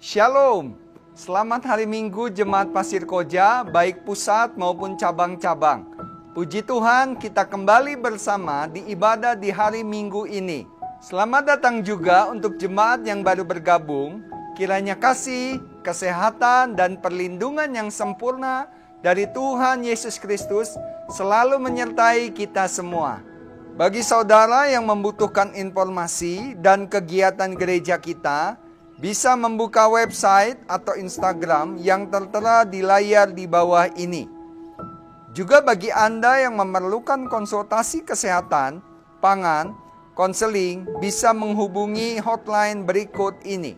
Shalom, selamat hari Minggu Jemaat Pasir Koja, baik pusat maupun cabang-cabang. Puji Tuhan, kita kembali bersama di ibadah di hari Minggu ini. Selamat datang juga untuk jemaat yang baru bergabung. Kiranya kasih, kesehatan, dan perlindungan yang sempurna dari Tuhan Yesus Kristus selalu menyertai kita semua. Bagi saudara yang membutuhkan informasi dan kegiatan gereja kita, bisa membuka website atau Instagram yang tertera di layar di bawah ini. Juga bagi Anda yang memerlukan konsultasi kesehatan, pangan, konseling, bisa menghubungi hotline berikut ini.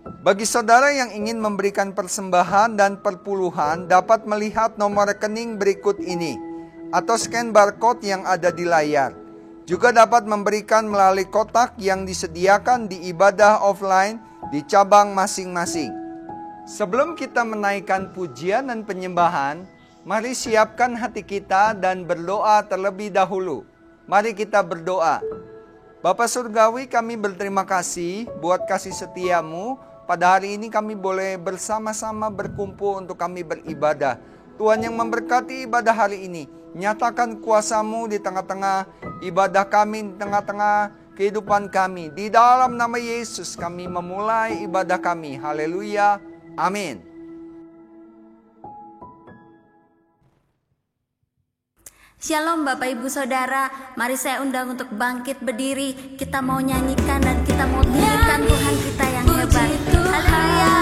Bagi saudara yang ingin memberikan persembahan dan perpuluhan, dapat melihat nomor rekening berikut ini, atau scan barcode yang ada di layar. Juga dapat memberikan melalui kotak yang disediakan di ibadah offline di cabang masing-masing. Sebelum kita menaikkan pujian dan penyembahan, mari siapkan hati kita dan berdoa terlebih dahulu. Mari kita berdoa. Bapa Surgawi, kami berterima kasih buat kasih setiamu. Pada hari ini kami boleh bersama-sama berkumpul untuk kami beribadah. Tuhan yang memberkati ibadah hari ini, nyatakan kuasa-Mu di tengah-tengah ibadah kami, di tengah-tengah kehidupan kami. Di dalam nama Yesus kami memulai ibadah kami. Haleluya. Amin. Shalom Bapak Ibu Saudara. Mari saya undang untuk bangkit berdiri. Kita mau nyanyikan dan kita mau tinggikan Tuhan kita yang hebat. Haleluya.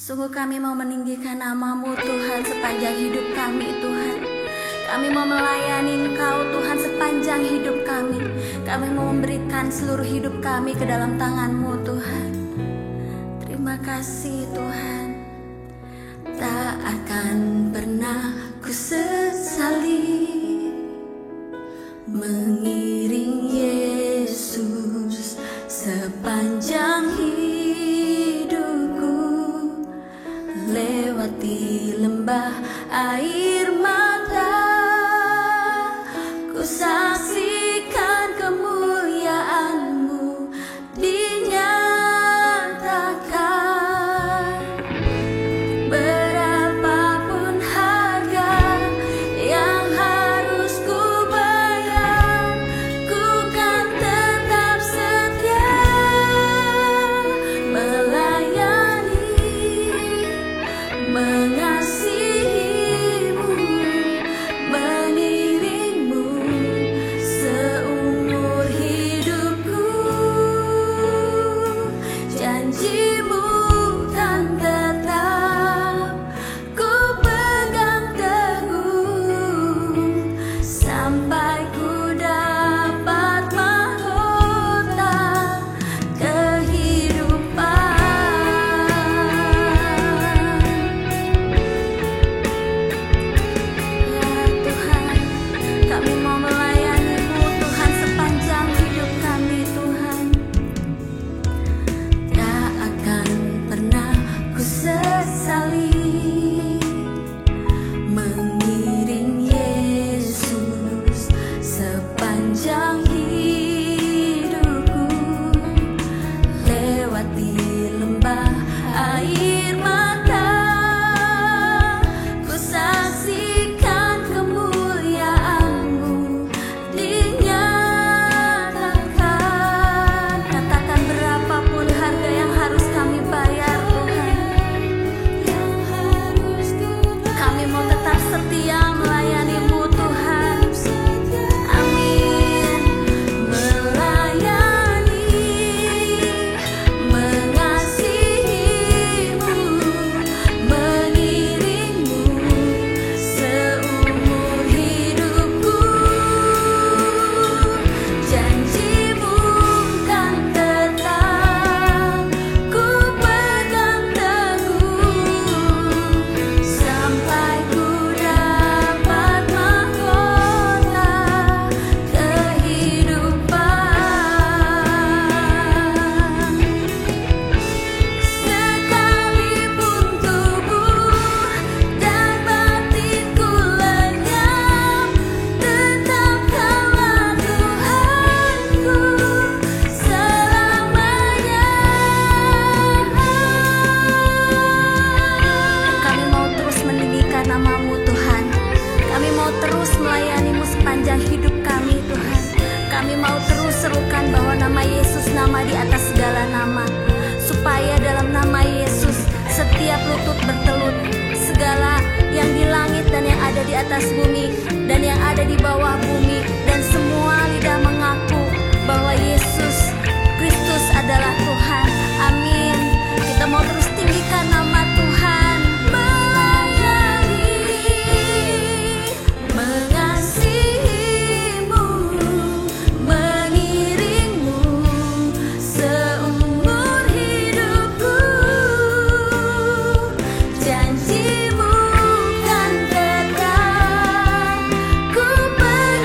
Sungguh kami mau meninggikan nama-Mu Tuhan sepanjang hidup kami Tuhan. Kami mau melayani Engkau Tuhan sepanjang hidup kami. Kami mau memberikan seluruh hidup kami ke dalam tangan-Mu Tuhan. Terima kasih Tuhan. Tak akan pernah ku sesali mengiring Yesus sepanjang hidupku. air mata. Ku saksikan kemuliaan-Mu dinyatakan. Berapapun harga yang harus ku bayar, ku kan tetap setia melayani, mengasihi-Mu, mengiring-Mu seumur hidupku. Janji-Mu kan tetap ku pegang teguh sampai ku dapat mahkota kehidupan. Ya Tuhan, kami mau melayani-Mu Tuhan sepanjang hidup kami Tuhan. Tak akan pernah ku sesali mengiring Yesus sepanjang hidupku. Lewati lembah air mata, ku saksikan kemuliaan-Mu dinyatakan. Katakan berapapun harga yang harus kami bayar Tuhan, kami mau tetap setia melayani-Mu Tuhan. Amin. Melayani, mengasihi-Mu, mengiring-Mu seumur hidupku. Janji-Mu kan tetap ku pegang teguh sampai ku dapat mahkota kehidupan. Sekalipun tubuh dan batinku lenyap, tetap Kaulah Tuhanku selamanya. Kami mau terus meninggikan nama-Mu Tuhan. Kami mau terus melayani-Mu sepanjang hidup kami Tuhan. Kami mau terus serukan bahwa nama Yesus nama di atas segala nama, supaya dalam nama Yesus setiap lutut bertelut, segala yang di langit dan yang ada di atas bumi dan yang ada di bawah bumi, dan semua lidah mengaku bahwa Yesus Kristus adalah Tuhan. Amin. Kita mau terus tinggikan nama Tuhan. Melayani, mengasihi-Mu, mengiring-Mu seumur hidupku. Janji-Mu kan tetap ku pegang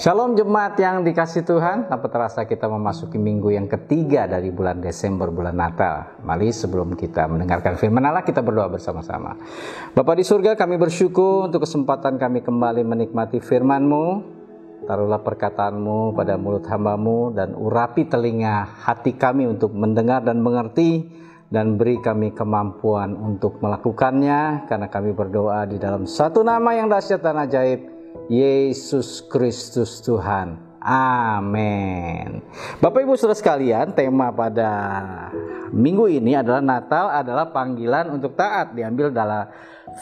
Shalom jemaat yang dikasih Tuhan, tanpa terasa kita memasuki minggu yang ketiga dari bulan Desember, bulan Natal. Mari sebelum kita mendengarkan firman Allah, kita berdoa bersama-sama. Bapa di surga, kami bersyukur untuk kesempatan kami kembali menikmati firman-Mu. Taruhlah perkataan-Mu pada mulut hamba-Mu dan urapi telinga hati kami untuk mendengar dan mengerti, dan beri kami kemampuan untuk melakukannya, karena kami berdoa di dalam satu nama yang dahsyat dan ajaib, Yesus Kristus Tuhan. Amin. Bapak Ibu Saudara sekalian, tema pada minggu ini adalah Natal adalah panggilan untuk taat. Diambil dalam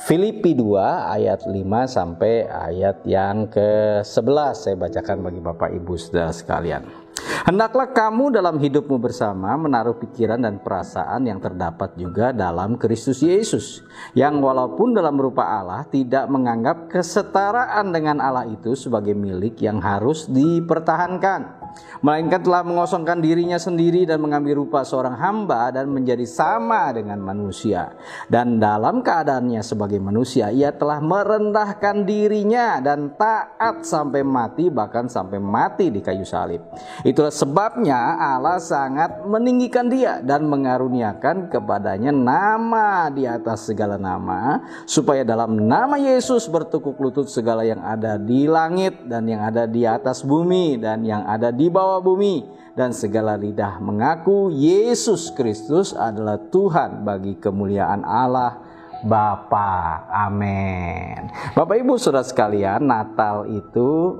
Filipi 2 ayat 5 sampai ayat yang ke-11. Saya bacakan bagi Bapak Ibu Saudara sekalian. Hendaklah kamu dalam hidupmu bersama menaruh pikiran dan perasaan yang terdapat juga dalam Kristus Yesus, yang walaupun dalam rupa Allah tidak menganggap kesetaraan dengan Allah itu sebagai milik yang harus dipertahankan, melainkan telah mengosongkan dirinya sendiri dan mengambil rupa seorang hamba dan menjadi sama dengan manusia. Dan dalam keadaannya sebagai manusia, ia telah merendahkan dirinya dan taat sampai mati, bahkan sampai mati di kayu salib. Itulah sebabnya Allah sangat meninggikan dia dan mengaruniakan kepadanya nama di atas segala nama, supaya dalam nama Yesus bertekuk lutut segala yang ada di langit dan yang ada di atas bumi dan yang ada di bawah bumi, dan segala lidah mengaku Yesus Kristus adalah Tuhan bagi kemuliaan Allah Bapa. Amin. Bapak Ibu Saudara sekalian, Natal itu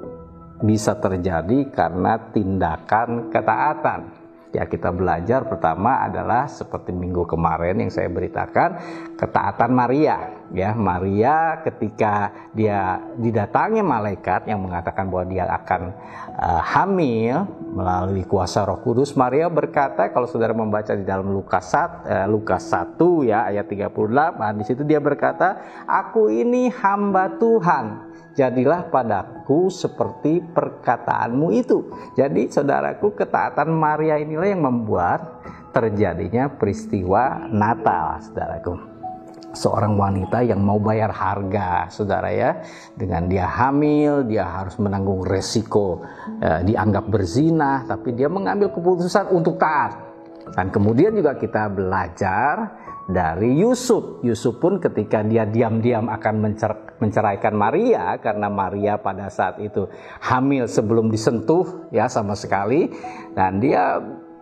bisa terjadi karena tindakan ketaatan. Ya, kita belajar pertama adalah seperti minggu kemarin yang saya beritakan, ketaatan Maria. Ya, Maria ketika dia didatangi malaikat yang mengatakan bahwa dia akan hamil melalui kuasa Roh Kudus, Maria berkata, kalau saudara membaca di dalam Lukas 1 ya ayat 38, di situ dia berkata, "Aku ini hamba Tuhan, jadilah padaku seperti perkataanmu itu." Jadi saudaraku, ketaatan Maria inilah yang membuat terjadinya peristiwa Natal, saudaraku. Seorang wanita yang mau bayar harga, saudara ya, dengan dia hamil, dia harus menanggung resiko dianggap berzina, tapi dia mengambil keputusan untuk taat. Dan kemudian juga kita belajar dari Yusuf. Yusuf pun ketika dia diam-diam akan menceraikan Maria, karena Maria pada saat itu hamil sebelum disentuh ya sama sekali, dan dia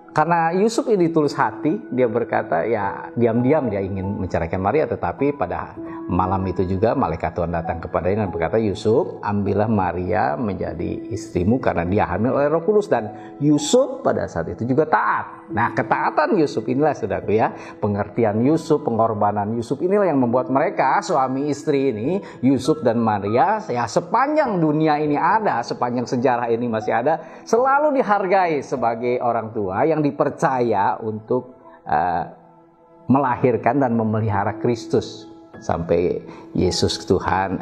karena Yusuf ini tulus hati, dia berkata ya diam-diam dia ingin menceraikan Maria, tetapi pada malam itu juga malaikat Tuhan datang kepadanya dan berkata, "Yusuf, ambillah Maria menjadi istrimu karena dia hamil oleh Roh Kudus." Dan Yusuf pada saat itu juga taat. Nah, ketaatan Yusuf inilah saudaraku ya, pengertian Yusuf, pengorbanan Yusuf inilah yang membuat mereka suami istri ini, Yusuf dan Maria, ya sepanjang dunia ini ada, sepanjang sejarah ini masih ada, selalu dihargai sebagai orang tua yang dipercaya untuk melahirkan dan memelihara Kristus sampai Yesus Tuhan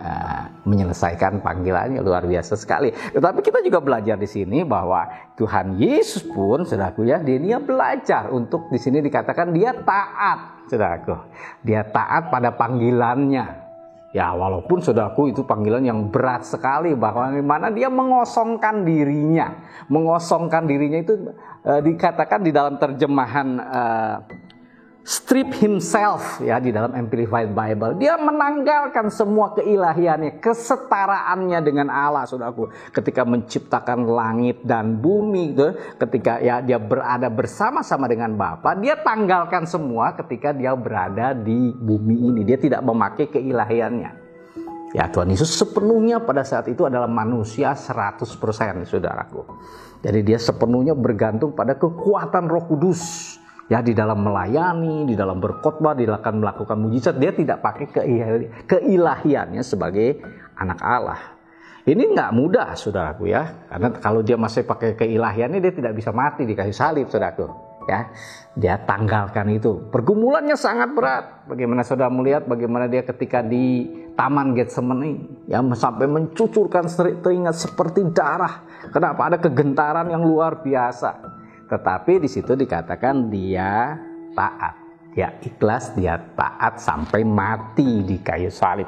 menyelesaikan panggilannya. Luar biasa sekali. Tetapi kita juga belajar di sini bahwa Tuhan Yesus pun, saudaraku ya, dia belajar untuk, di sini dikatakan dia taat, saudaraku. Dia taat pada panggilannya. Ya, walaupun saudaraku itu panggilan yang berat sekali, bahwa mana dia mengosongkan dirinya. Mengosongkan dirinya itu dikatakan di dalam terjemahan strip himself ya di dalam Amplified Bible. Dia menanggalkan semua keilahiannya, kesetaraannya dengan Allah, saudaraku. Ketika menciptakan langit dan bumi, gitu, ketika ya dia berada bersama-sama dengan Bapa, dia tanggalkan semua ketika dia berada di bumi ini. Dia tidak memakai keilahiannya. Ya, Tuhan Yesus sepenuhnya pada saat itu adalah manusia 100%, saudaraku. Jadi dia sepenuhnya bergantung pada kekuatan Roh Kudus. Ya, di dalam melayani, di dalam berkhotbah, di dalam melakukan mujizat, dia tidak pakai keilahiannya sebagai anak Allah. Ini nggak mudah, saudaraku ya, karena kalau dia masih pakai keilahiannya, dia tidak bisa mati di kayu salib, saudaraku. Ya, dia tanggalkan itu. Pergumulannya sangat berat. Bagaimana saudara melihat bagaimana dia ketika di Taman Getsemani, ya, sampai mencucurkan teringat seperti darah. Kenapa? Ada kegentaran yang luar biasa. Tetapi di situ dikatakan dia taat, dia ikhlas, dia taat sampai mati di kayu salib.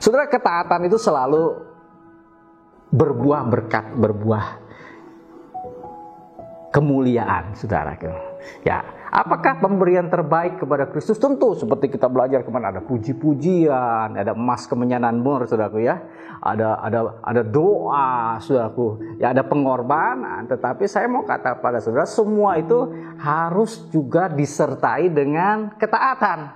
Saudara, ketaatan itu selalu berbuah berkat, berbuah kemuliaan, saudaraku. Ya, apakah pemberian terbaik kepada Kristus? Tentu seperti kita belajar kemarin, ada puji-pujian, ada emas kemenyanan mur, saudaraku ya. Ada doa, saudaraku. Ya, ada pengorbanan. Tetapi saya mau kata pada saudara, semua itu harus juga disertai dengan ketaatan.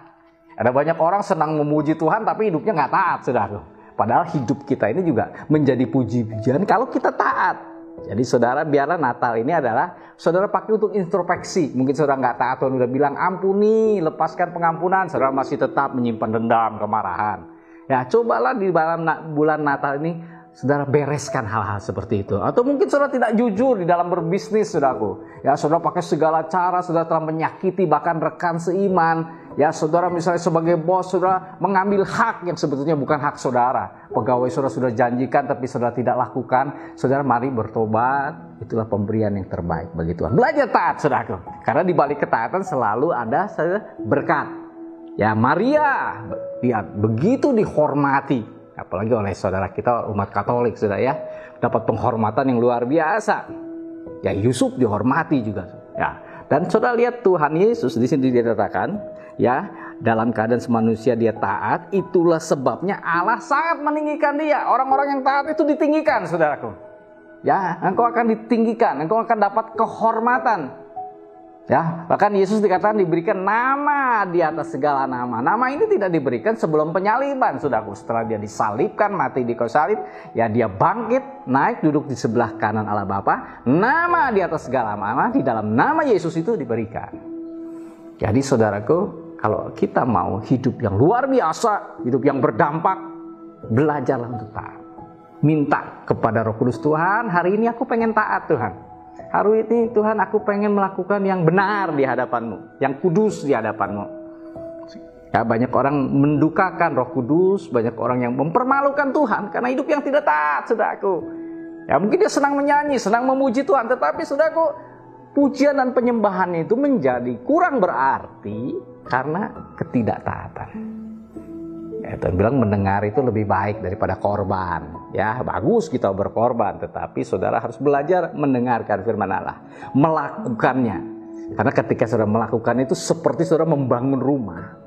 Ada banyak orang senang memuji Tuhan tapi hidupnya nggak taat, saudaraku. Padahal hidup kita ini juga menjadi puji-pujian kalau kita taat. Jadi saudara, biarlah Natal ini adalah saudara pakai untuk introspeksi. Mungkin saudara nggak taat, Tuhan udah bilang ampuni, lepaskan pengampunan, saudara masih tetap menyimpan dendam, kemarahan. Ya, cobalah di dalam bulan Natal ini saudara bereskan hal-hal seperti itu. Atau mungkin saudara tidak jujur di dalam berbisnis, saudaraku. Ya, saudara pakai segala cara, saudara telah menyakiti bahkan rekan seiman. Ya, saudara misalnya sebagai bos, saudara mengambil hak yang sebetulnya bukan hak saudara. Pegawai saudara sudah janjikan tapi saudara tidak lakukan. Saudara mari bertobat. Itulah pemberian yang terbaik bagi Tuhan. Belajar taat, saudaraku. Karena di balik ketaatan selalu ada berkat. Ya, Maria, lihat, begitu dihormati. Apalagi oleh saudara kita umat Katolik, saudara ya. Dapat penghormatan yang luar biasa. Ya, Yusuf dihormati juga. Ya. Dan saudara lihat Tuhan Yesus di sini dikatakan, ya, dalam keadaan semanusia dia taat, itulah sebabnya Allah sangat meninggikan dia. Orang-orang yang taat itu ditinggikan, saudaraku. Ya, engkau akan ditinggikan, engkau akan dapat kehormatan. Ya, bahkan Yesus dikatakan diberikan nama di atas segala nama. Nama ini tidak diberikan sebelum penyaliban, saudaraku. Setelah dia disalibkan, mati di kayu salib, ya dia bangkit, naik, duduk di sebelah kanan Allah Bapa. Nama di atas segala nama, di dalam nama Yesus itu diberikan. Jadi saudaraku, kalau kita mau hidup yang luar biasa, hidup yang berdampak, belajarlah untuk taat. Minta kepada Roh Kudus, Tuhan, hari ini aku pengen taat, Tuhan. Hari ini Tuhan, aku pengen melakukan yang benar di hadapan-Mu, yang kudus di hadapan-Mu. Ya, banyak orang mendukakan Roh Kudus, banyak orang yang mempermalukan Tuhan karena hidup yang tidak taat, saudaraku. Ya, mungkin dia senang menyanyi, senang memuji Tuhan, tetapi saudaraku, pujian dan penyembahannya itu menjadi kurang berarti karena ketidaktaatan. Ya, Tuhan bilang mendengar itu lebih baik daripada korban. Ya, bagus kita berkorban, tetapi saudara harus belajar mendengarkan firman Allah, melakukannya. Karena ketika saudara melakukan itu seperti saudara membangun rumah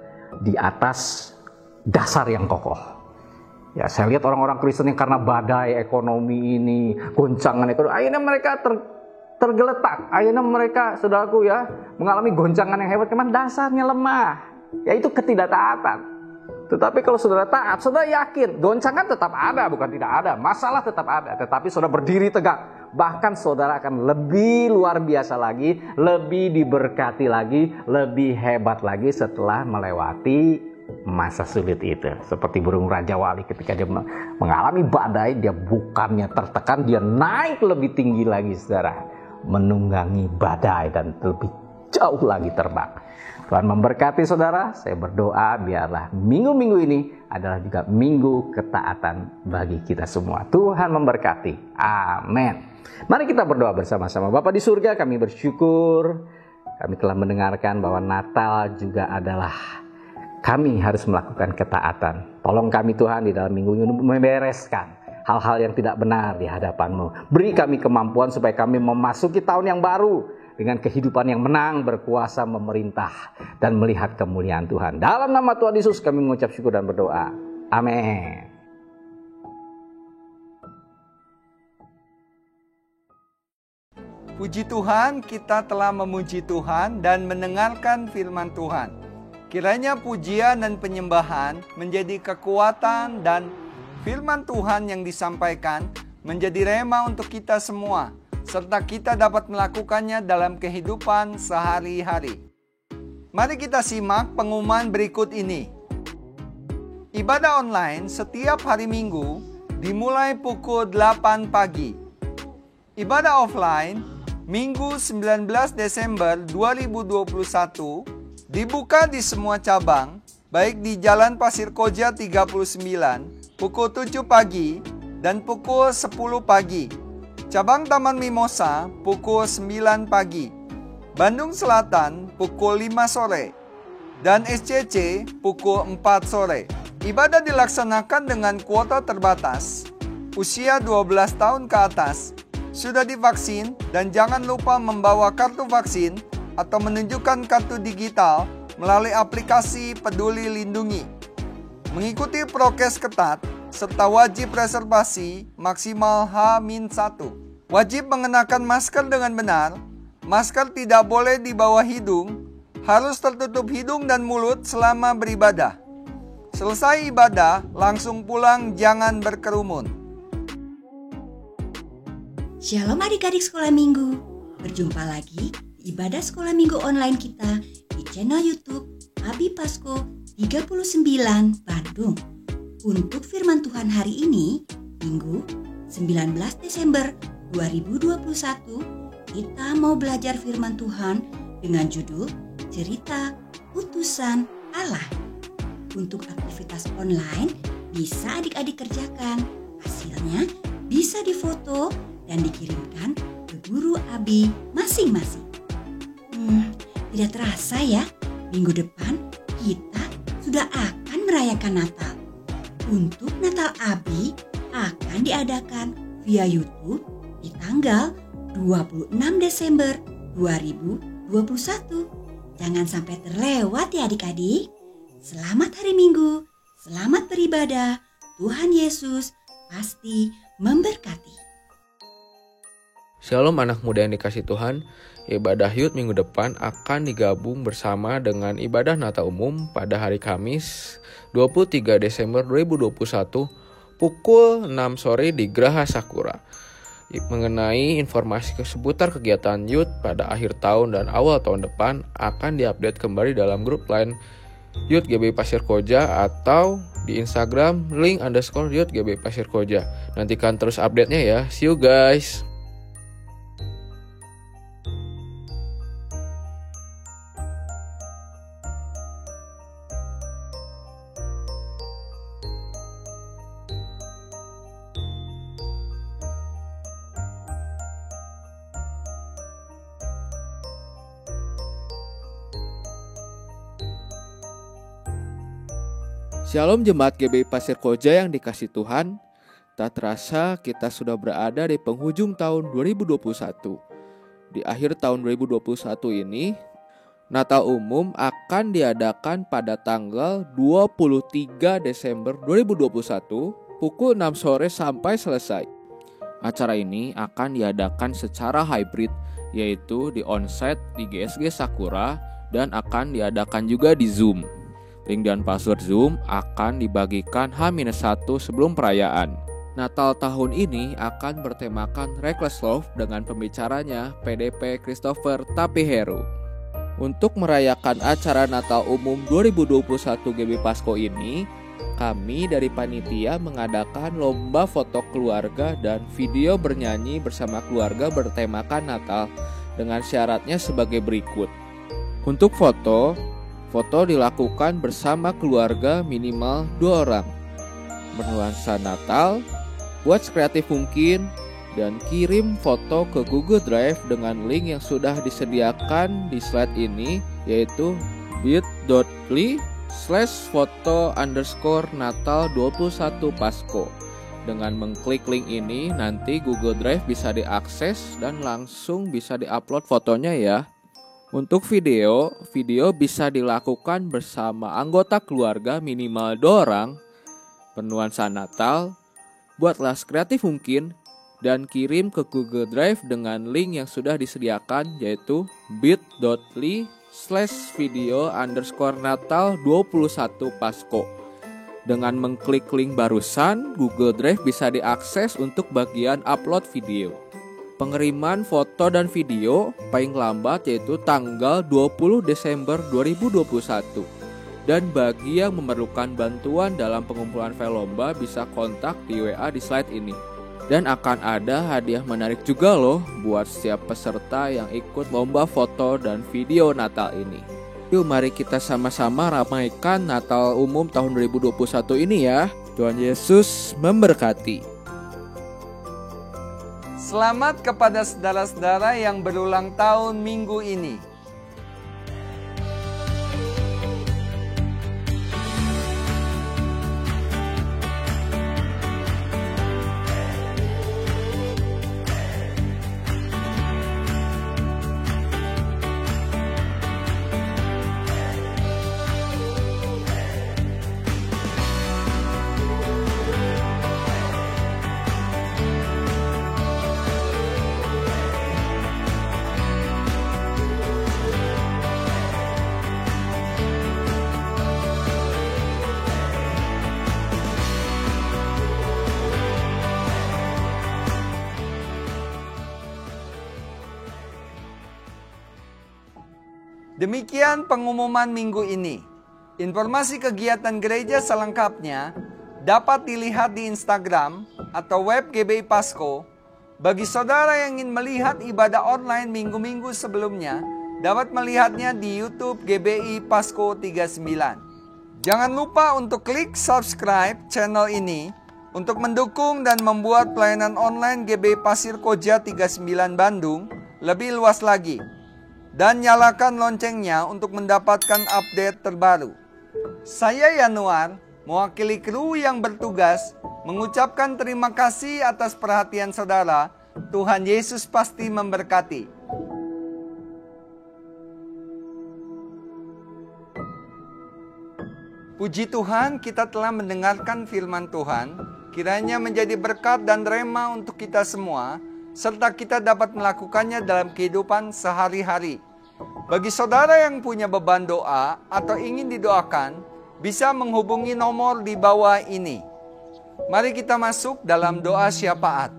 di atas dasar yang kokoh. Ya, saya lihat orang-orang Kristen yang karena badai ekonomi ini, goncangan ekonomi, akhirnya mereka tergeletak. Akhirnya mereka, saudaraku ya, mengalami goncangan yang hebat karena dasarnya lemah. Yaitu ketidaktaatan. Tetapi kalau saudara taat, saudara yakin goncangan tetap ada, bukan tidak ada. Masalah tetap ada, tetapi saudara berdiri tegak. Bahkan saudara akan lebih luar biasa lagi, lebih diberkati lagi, lebih hebat lagi setelah melewati masa sulit itu. Seperti burung Raja Wali ketika dia mengalami badai, dia bukannya tertekan, dia naik lebih tinggi lagi, saudara. Menunggangi badai dan lebih jauh lagi terbang. Tuhan memberkati saudara. Saya berdoa biarlah minggu-minggu ini adalah juga minggu ketaatan bagi kita semua. Tuhan memberkati. Amin. Mari kita berdoa bersama-sama. Bapa di surga, kami bersyukur. Kami telah mendengarkan bahwa Natal juga adalah kami harus melakukan ketaatan. Tolong kami Tuhan di dalam minggu ini membereskan hal-hal yang tidak benar di hadapan-Mu. Beri kami kemampuan supaya kami memasuki tahun yang baru dengan kehidupan yang menang, berkuasa, memerintah, dan melihat kemuliaan Tuhan. Dalam nama Tuhan Yesus kami mengucap syukur dan berdoa. Amin. Puji Tuhan, kita telah memuji Tuhan dan mendengarkan firman Tuhan. Kiranya pujian dan penyembahan menjadi kekuatan dan firman Tuhan yang disampaikan menjadi rema untuk kita semua, serta kita dapat melakukannya dalam kehidupan sehari-hari. Mari kita simak pengumuman berikut ini. Ibadah online setiap hari Minggu dimulai pukul 8 pagi. Ibadah offline Minggu 19 Desember 2021 dibuka di semua cabang, baik di Jalan Pasir Koja 39 pukul 7 pagi dan pukul 10 pagi. Cabang Taman Mimosa pukul 9 pagi, Bandung Selatan pukul 5 sore, dan SCC pukul 4 sore. Ibadah dilaksanakan dengan kuota terbatas. usia 12 tahun ke atas, sudah divaksin dan jangan lupa membawa kartu vaksin atau menunjukkan kartu digital melalui aplikasi Peduli Lindungi. Mengikuti prokes ketat serta wajib reservasi maksimal H-1. Wajib mengenakan masker dengan benar. Masker tidak boleh di bawah hidung, harus tertutup hidung dan mulut selama beribadah. Selesai ibadah, langsung pulang, jangan berkerumun. Shalom adik-adik sekolah minggu. Berjumpa lagi di ibadah sekolah minggu online kita di channel YouTube Abi Pasko 39 Bandung. Untuk firman Tuhan hari ini, Minggu 19 Desember 2021, kita mau belajar firman Tuhan dengan judul Cerita Utusan Allah. Untuk aktivitas online bisa adik-adik kerjakan. Hasilnya bisa difoto dan dikirimkan ke guru Abi masing-masing. Tidak terasa ya, minggu depan kita sudah akan merayakan Natal. Untuk Natal Abi akan diadakan via YouTube di tanggal 26 Desember 2021. Jangan sampai terlewat ya adik-adik. Selamat hari Minggu, selamat beribadah. Tuhan Yesus pasti memberkati. Shalom anak muda yang dikasih Tuhan. Ibadah Yud minggu depan akan digabung bersama dengan ibadah Natal umum pada hari Kamis 23 Desember 2021 pukul 6 sore di Graha Sakura. Mengenai informasi seputar kegiatan Yud pada akhir tahun dan awal tahun depan akan diupdate kembali dalam grup lain Yud GB Pasir Koja atau di Instagram link_Yud GB Pasir Koja. Nantikan terus update-nya ya. See you guys. Shalom Jemaat GBI Pasir Koja yang dikasih Tuhan. Tak terasa kita sudah berada di penghujung tahun 2021. Di akhir tahun 2021 ini, Natal umum akan diadakan pada tanggal 23 Desember 2021 pukul 6 sore sampai selesai. Acara ini akan diadakan secara hybrid, yaitu di onsite di GSG Sakura dan akan diadakan juga di Zoom. Link dan password Zoom akan dibagikan H-1 sebelum perayaan. Natal tahun ini akan bertemakan Reckless Love dengan pembicaranya PDP Christopher Tapiheru. Untuk merayakan acara Natal umum 2021 GB Pasko ini, kami dari panitia mengadakan lomba foto keluarga dan video bernyanyi bersama keluarga bertemakan Natal dengan syaratnya sebagai berikut. Untuk foto dilakukan bersama keluarga minimal 2 orang. Bernuansa Natal, buat sekreatif mungkin, dan kirim foto ke Google Drive dengan link yang sudah disediakan di slide ini, yaitu bit.ly/foto_Natal21 Pasko. Dengan mengklik link ini, nanti Google Drive bisa diakses dan langsung bisa diupload fotonya ya. Untuk video bisa dilakukan bersama anggota keluarga minimal 2 orang. Bernuansa Natal, buatlah sekreatif mungkin dan kirim ke Google Drive dengan link yang sudah disediakan, yaitu bit.ly/video_Natal21 Pasko. Dengan mengklik link barusan, Google Drive bisa diakses untuk bagian upload video. Pengiriman foto dan video paling lambat yaitu tanggal 20 Desember 2021. Dan bagi yang memerlukan bantuan dalam pengumpulan file lomba bisa kontak di WA di slide ini. Dan akan ada hadiah menarik juga loh buat setiap peserta yang ikut lomba foto dan video Natal ini. Yuk mari kita sama-sama ramaikan Natal umum tahun 2021 ini ya. Tuhan Yesus memberkati. Selamat kepada saudara-saudara yang berulang tahun minggu ini. Demikian pengumuman minggu ini. Informasi kegiatan gereja selengkapnya dapat dilihat di Instagram atau web GBI Pasko. Bagi saudara yang ingin melihat ibadah online minggu-minggu sebelumnya, dapat melihatnya di YouTube GBI Pasko 39. Jangan lupa untuk klik subscribe channel ini untuk mendukung dan membuat pelayanan online GBI Pasir Koja 39 Bandung lebih luas lagi. Dan nyalakan loncengnya untuk mendapatkan update terbaru. Saya Yanuar, mewakili kru yang bertugas, mengucapkan terima kasih atas perhatian saudara. Tuhan Yesus pasti memberkati. Puji Tuhan, kita telah mendengarkan firman Tuhan. Kiranya menjadi berkat dan rema untuk kita semua, serta kita dapat melakukannya dalam kehidupan sehari-hari. Bagi saudara yang punya beban doa atau ingin didoakan, bisa menghubungi nomor di bawah ini. Mari kita masuk dalam doa syafaat.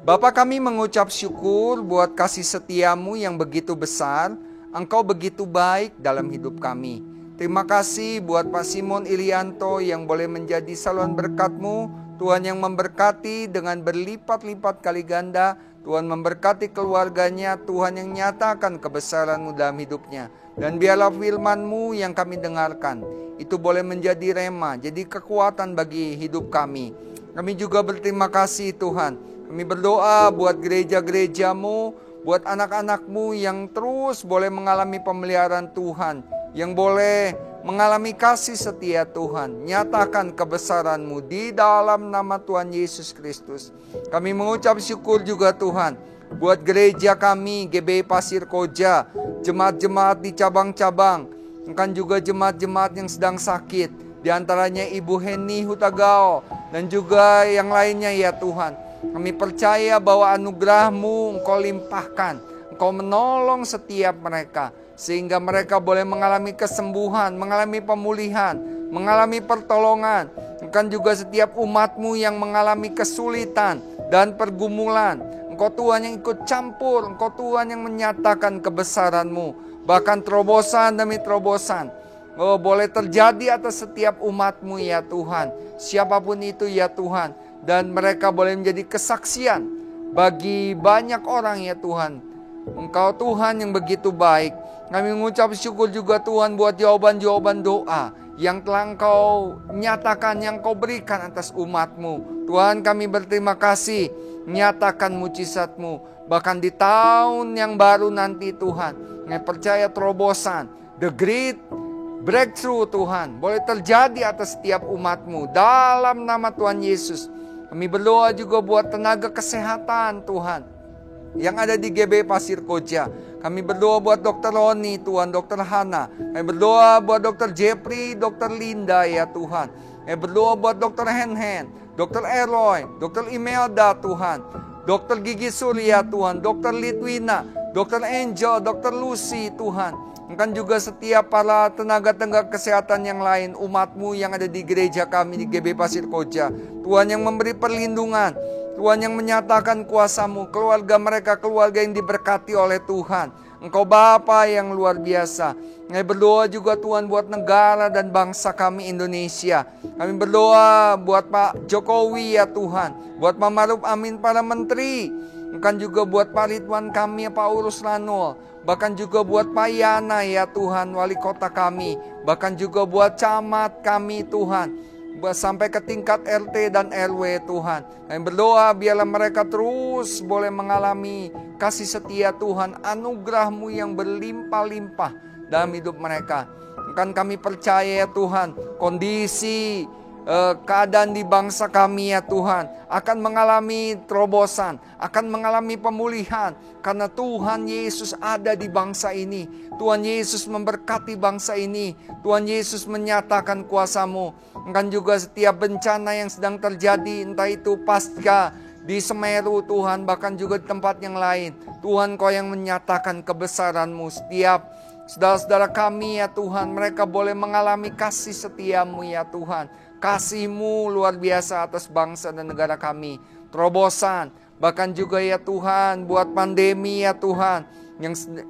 Bapa, kami mengucap syukur buat kasih setiamu yang begitu besar. Engkau begitu baik dalam hidup kami. Terima kasih buat Pak Simon Ilianto yang boleh menjadi saluran berkat-Mu. Tuhan yang memberkati dengan berlipat-lipat kali ganda. Tuhan memberkati keluarganya. Tuhan yang nyatakan kebesaran-Mu dalam hidupnya. Dan biarlah firman-Mu yang kami dengarkan itu boleh menjadi rema, jadi kekuatan bagi hidup kami. Kami juga berterima kasih Tuhan. Kami berdoa buat gereja-gereja-Mu, buat anak-anak-Mu yang terus boleh mengalami pemeliharaan Tuhan, yang boleh mengalami kasih setia Tuhan. Nyatakan kebesaran-Mu di dalam nama Tuhan Yesus Kristus. Kami mengucap syukur juga Tuhan buat gereja kami, GBI Pasir Koja, jemaat-jemaat di cabang-cabang, kan juga jemaat-jemaat yang sedang sakit, di antaranya Ibu Heni Hutagao, dan juga yang lainnya ya Tuhan. Kami percaya bahwa anugerah-Mu Engkau limpahkan, Engkau menolong setiap mereka, sehingga mereka boleh mengalami kesembuhan, mengalami pemulihan, mengalami pertolongan. Kan juga setiap umat-Mu yang mengalami kesulitan dan pergumulan, Engkau Tuhan yang ikut campur, Engkau Tuhan yang menyatakan kebesaran-Mu. Bahkan terobosan demi terobosan boleh terjadi atas setiap umat-Mu ya Tuhan. Siapapun itu ya Tuhan. Dan mereka boleh menjadi kesaksian bagi banyak orang ya Tuhan. Engkau Tuhan yang begitu baik. Kami mengucap syukur juga Tuhan buat jawaban-jawaban doa yang telah Engkau nyatakan, yang Engkau berikan atas umat-Mu. Tuhan, kami berterima kasih. Nyatakan mujizat-Mu. Bahkan di tahun yang baru nanti Tuhan, kami percaya terobosan, the great breakthrough Tuhan, boleh terjadi atas setiap umat-Mu. Dalam nama Tuhan Yesus. Kami berdoa juga buat tenaga kesehatan Tuhan yang ada di GBI Pasir Koja. Kami berdoa buat Dr. Roni Tuhan, Dr. Hana. Kami berdoa buat Dr. Jeffrey, Dr. Linda ya Tuhan. Kami berdoa buat Dr. Hen, Dr. Eroy, Dr. Imelda Tuhan, Dr. Gigi Surya Tuhan, Dr. Litwina, Dr. Angel, Dr. Lucy Tuhan. Kan juga setiap para tenaga-tenaga kesehatan yang lain, umat-Mu yang ada di gereja kami di GBI Pasir Koja. Tuhan yang memberi perlindungan, Tuhan yang menyatakan kuasa-Mu, keluarga mereka, keluarga yang diberkati oleh Tuhan. Engkau Bapa yang luar biasa. Kami berdoa juga Tuhan buat negara dan bangsa kami Indonesia. Kami berdoa buat Pak Jokowi ya Tuhan, buat Pak Maruf Amin, para menteri. Kan juga buat Pak Ridwan kami, Pak Urus Lanul. Bahkan juga buat Pak Yana ya Tuhan, wali kota kami. Bahkan juga buat camat kami Tuhan, sampai ke tingkat RT dan RW Tuhan. Kami berdoa biarlah mereka terus boleh mengalami kasih setia Tuhan, anugerah-Mu yang berlimpah-limpah dalam hidup mereka. Kan kami percaya ya Tuhan, kondisi keadaan di bangsa kami ya Tuhan akan mengalami terobosan, akan mengalami pemulihan, karena Tuhan Yesus ada di bangsa ini. Tuhan Yesus memberkati bangsa ini. Tuhan Yesus menyatakan kuasa-Mu. Kan juga setiap bencana yang sedang terjadi, entah itu pasca di Semeru Tuhan, bahkan juga di tempat yang lain, Tuhan Kau yang menyatakan kebesaran-Mu. Setiap saudara-saudara kami ya Tuhan, mereka boleh mengalami kasih setia-Mu ya Tuhan. Kasih-Mu luar biasa atas bangsa dan negara kami. Terobosan, bahkan juga ya Tuhan buat pandemi ya Tuhan,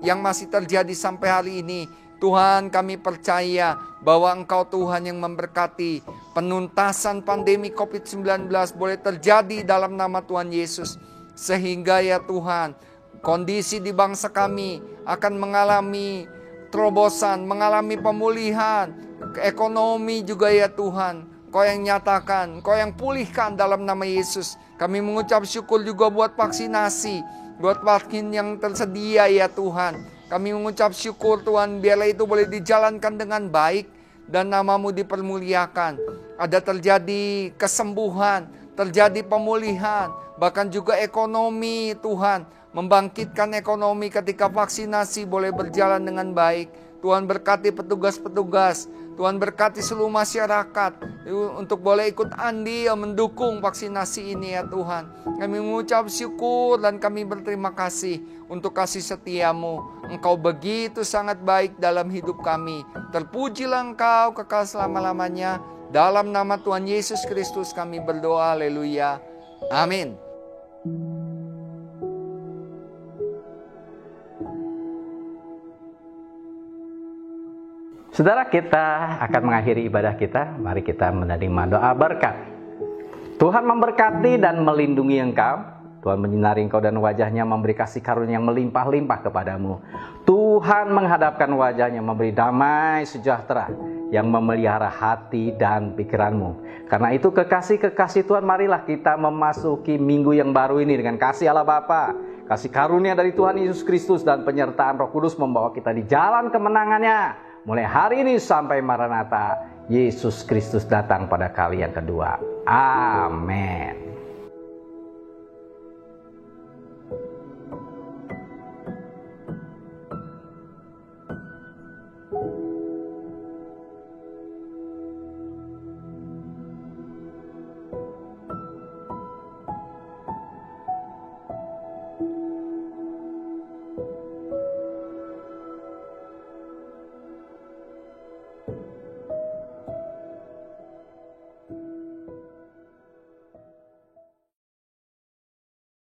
yang masih terjadi sampai hari ini. Tuhan, kami percaya bahwa Engkau Tuhan yang memberkati. Penuntasan pandemi COVID-19 boleh terjadi dalam nama Tuhan Yesus. Sehingga ya Tuhan, kondisi di bangsa kami akan mengalami terobosan, mengalami pemulihan. Ekonomi juga ya Tuhan, Kau yang nyatakan, Kau yang pulihkan dalam nama Yesus. Kami mengucap syukur juga buat vaksinasi, buat vaksin yang tersedia ya Tuhan. Kami mengucap syukur Tuhan, biarlah itu boleh dijalankan dengan baik dan nama-Mu dipermuliakan. Ada terjadi kesembuhan, terjadi pemulihan, bahkan juga ekonomi Tuhan. Membangkitkan ekonomi ketika vaksinasi boleh berjalan dengan baik. Tuhan berkati petugas-petugas, Tuhan berkati seluruh masyarakat untuk boleh ikut andil mendukung vaksinasi ini ya Tuhan. Kami mengucap syukur dan kami berterima kasih untuk kasih setia-Mu. Engkau begitu sangat baik dalam hidup kami. Terpujilah Engkau kekal selama-lamanya. Dalam nama Tuhan Yesus Kristus kami berdoa, haleluya. Amin. Saudara, kita akan mengakhiri ibadah kita. Mari kita menerima doa berkat. Tuhan memberkati dan melindungi engkau. Tuhan menyinari engkau dan wajahnya memberi kasih karunia yang melimpah-limpah kepadamu. Tuhan menghadapkan wajahnya memberi damai sejahtera yang memelihara hati dan pikiranmu. Karena itu kekasih-kekasih Tuhan, marilah kita memasuki minggu yang baru ini dengan kasih Allah Bapa, kasih karunia dari Tuhan Yesus Kristus dan penyertaan Roh Kudus membawa kita di jalan kemenangannya. Mulai hari ini sampai Maranatha, Yesus Kristus datang pada kali yang kedua. Amin.